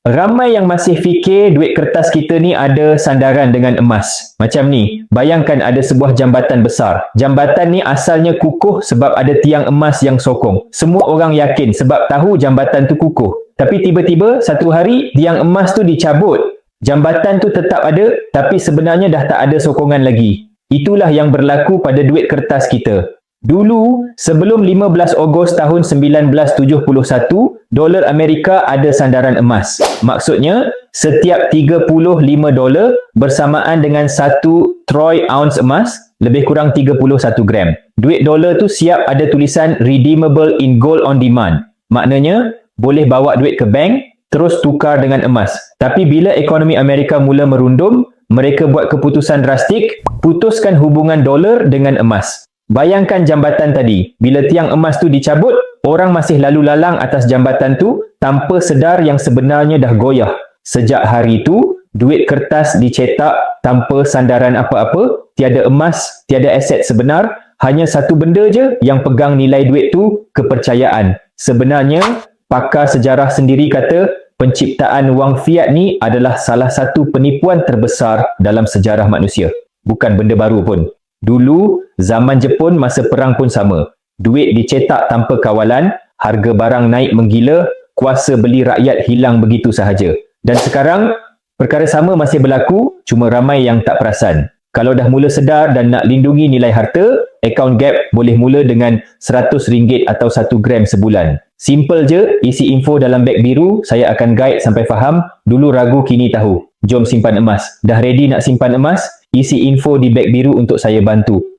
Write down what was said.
Ramai yang masih fikir duit kertas kita ni ada sandaran dengan emas. Macam ni, bayangkan ada sebuah jambatan besar. Jambatan ni asalnya kukuh sebab ada tiang emas yang sokong. Semua orang yakin sebab tahu jambatan tu kukuh. Tapi tiba-tiba satu hari tiang emas tu dicabut. Jambatan tu tetap ada tapi sebenarnya dah tak ada sokongan lagi. Itulah yang berlaku pada duit kertas kita. Dulu, sebelum 15 Ogos tahun 1971, dolar Amerika ada sandaran emas. Maksudnya, setiap 35 dolar bersamaan dengan 1 troy ounce emas, lebih kurang 31 gram. Duit dolar tu siap ada tulisan redeemable in gold on demand. Maknanya, boleh bawa duit ke bank, terus tukar dengan emas. Tapi bila ekonomi Amerika mula merundum, mereka buat keputusan drastik, putuskan hubungan dolar dengan emas. Bayangkan jambatan tadi, bila tiang emas tu dicabut, orang masih lalu lalang atas jambatan tu tanpa sedar yang sebenarnya dah goyah. Sejak hari itu, duit kertas dicetak tanpa sandaran apa-apa, tiada emas, tiada aset sebenar, hanya satu benda je yang pegang nilai duit tu, kepercayaan. Sebenarnya, pakar sejarah sendiri kata, penciptaan wang fiat ni adalah salah satu penipuan terbesar dalam sejarah manusia. Bukan benda baru pun. Dulu, zaman Jepun masa perang pun sama. Duit dicetak tanpa kawalan, harga barang naik menggila, kuasa beli rakyat hilang begitu sahaja. Dan sekarang, perkara sama masih berlaku, cuma ramai yang tak perasan. Kalau dah mula sedar dan nak lindungi nilai harta, akaun Gap boleh mula dengan RM100 atau 1 gram sebulan. Simple je, isi info dalam beg biru, saya akan guide sampai faham. Dulu ragu, kini tahu. Jom simpan emas. Dah ready nak simpan emas? Isi info di beg biru untuk saya bantu.